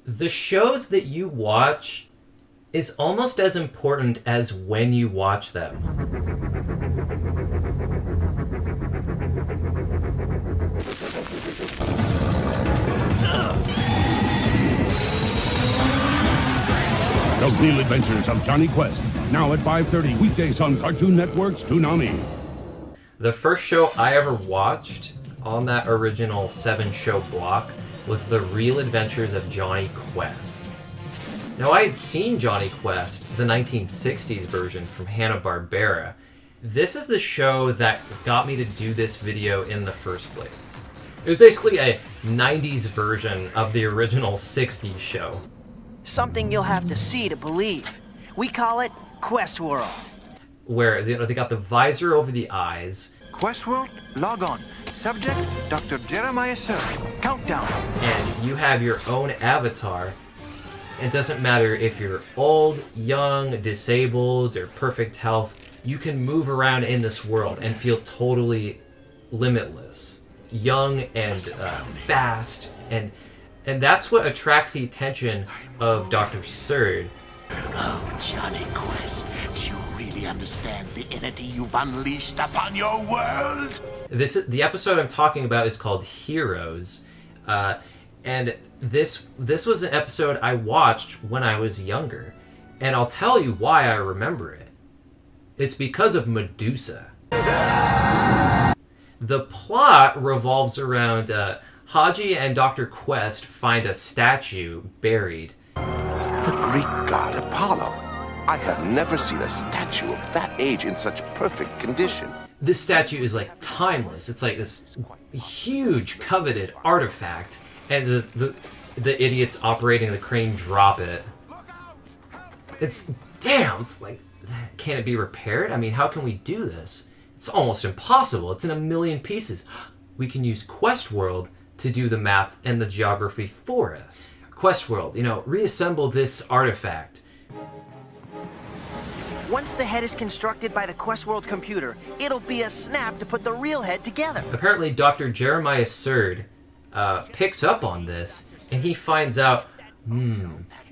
The shows that you watch is almost as important as when you watch them. The Real Adventures of Jonny Quest, now at 5:30 weekdays on Cartoon Network's Toonami. The first show I ever watched on that original 7-show block was The Real Adventures of Jonny Quest. Now, I had seen Jonny Quest, the 1960s version from Hanna-Barbera. This is the show that got me to do this video in the first place. It was basically a 90s version of the original 60s show. Something you'll have to see to believe. We call it Quest World. Whereas, they got the visor over the eyes. Quest World, log on. Subject, Dr. Jeremiah Sir. Countdown. And you have your own avatar. It doesn't matter if you're old, young, disabled, or perfect health. You can move around in this world and feel totally limitless. Young and fast. And that's what attracts the attention of Dr. Surd. Oh, Jonny Quest, do you really understand the entity you've unleashed upon your world? The episode I'm talking about is called Heroes, and this was an episode I watched when I was younger, and I'll tell you why I remember it. It's because of Medusa. The plot revolves around Haji and Dr. Quest find a statue buried. The Greek god Apollo. I have never seen a statue of that age in such perfect condition. This statue is like timeless. It's like this huge coveted artifact, and the idiots operating the crane drop it. It's like, can it be repaired? I mean, how can we do this? It's almost impossible. It's in a million pieces. We can use Quest World to do the math and the geography for us. Quest World, reassemble this artifact. Once the head is constructed by the Quest World computer, it'll be a snap to put the real head together. Apparently, Dr. Jeremiah Surd picks up on this, and he finds out,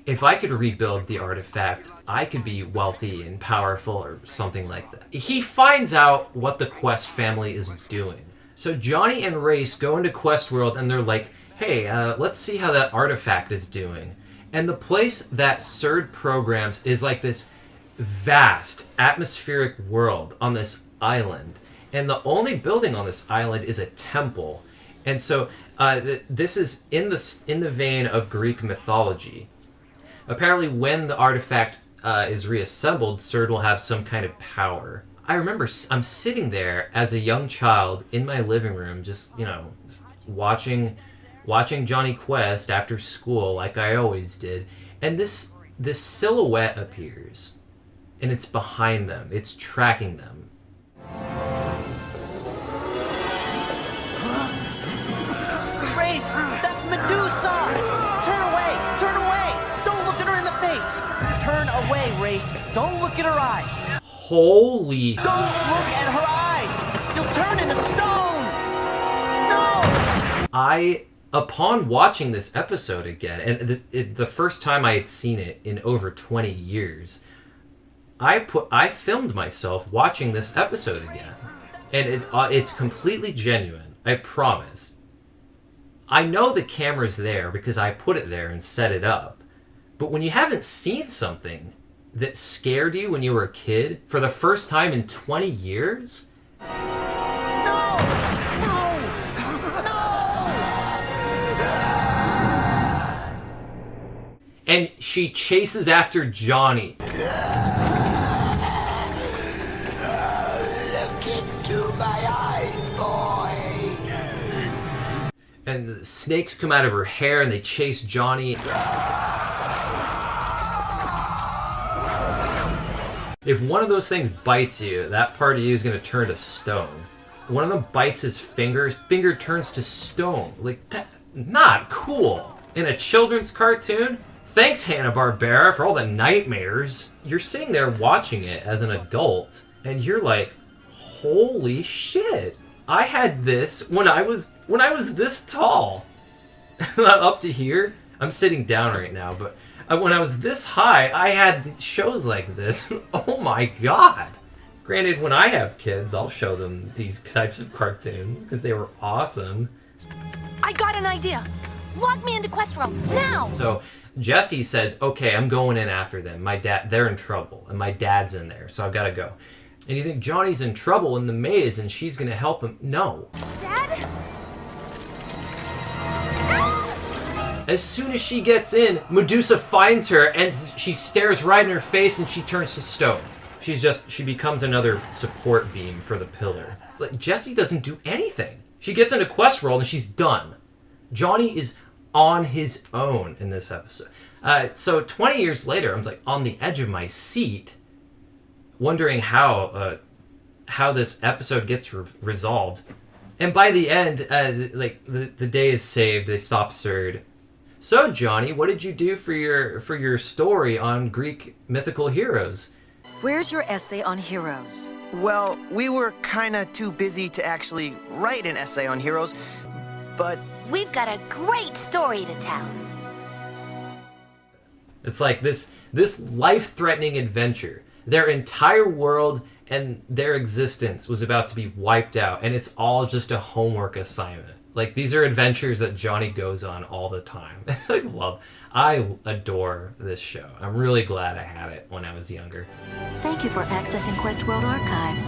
if I could rebuild the artifact, I could be wealthy and powerful or something like that. He finds out what the Quest family is doing. So Johnny and Race go into Quest World, and they're like, hey, let's see how that artifact is doing. And the place that Surd programs is like this vast atmospheric world on this island. And the only building on this island is a temple. And so this is in the vein of Greek mythology. Apparently when the artifact is reassembled, Surd will have some kind of power. I remember I'm sitting there as a young child in my living room, just, watching Jonny Quest after school like I always did, and this silhouette appears, and it's behind them. It's tracking them. Race, that's Medusa! Turn away! Turn away! Don't look at her in the face! Turn away, Race. Don't look at her eyes. Holy... Don't look at her eyes! You'll turn into stone! No! Upon watching this episode again, and the first time I had seen it in over 20 years, I filmed myself watching this episode again, and it's completely genuine. I promise. I know the camera's there because I put it there and set it up, but when you haven't seen something that scared you when you were a kid for the first time in 20 years. And she chases after Johnny. Look into my eyes, boy. And the snakes come out of her hair and they chase Johnny. If one of those things bites you, that part of you is going to turn to stone. One of them bites his finger turns to stone. Like, that, not cool. In a children's cartoon? Thanks, Hanna-Barbera, for all the nightmares. You're sitting there watching it as an adult, and you're like, holy shit. I had this when I was this tall. Up to here. I'm sitting down right now, but when I was this high, I had shows like this. Oh my god! Granted, when I have kids, I'll show them these types of cartoons because they were awesome. I got an idea. Lock me into Quest World now. So Jesse says, "Okay, I'm going in after them. They're in trouble, and my dad's in there, so I've got to go." And you think Johnny's in trouble in the maze, and she's gonna help him? No. Dad? As soon as she gets in, Medusa finds her, and she stares right in her face, and she turns to stone. She becomes another support beam for the pillar. It's like Jessie doesn't do anything. She gets into Quest World, and she's done. Johnny is on his own in this episode. So 20 years later, I'm like on the edge of my seat, wondering how this episode gets resolved. And by the end, the day is saved. They stop Surd. So Johnny, what did you do for your story on Greek mythical heroes? Where's your essay on heroes? Well, we were kinda too busy to actually write an essay on heroes, but We've got a great story to tell. It's like this life-threatening adventure. Their entire world and their existence was about to be wiped out, and it's all just a homework assignment. Like, these are adventures that Johnny goes on all the time. I adore this show. I'm really glad I had it when I was younger. Thank you for accessing Quest World Archives.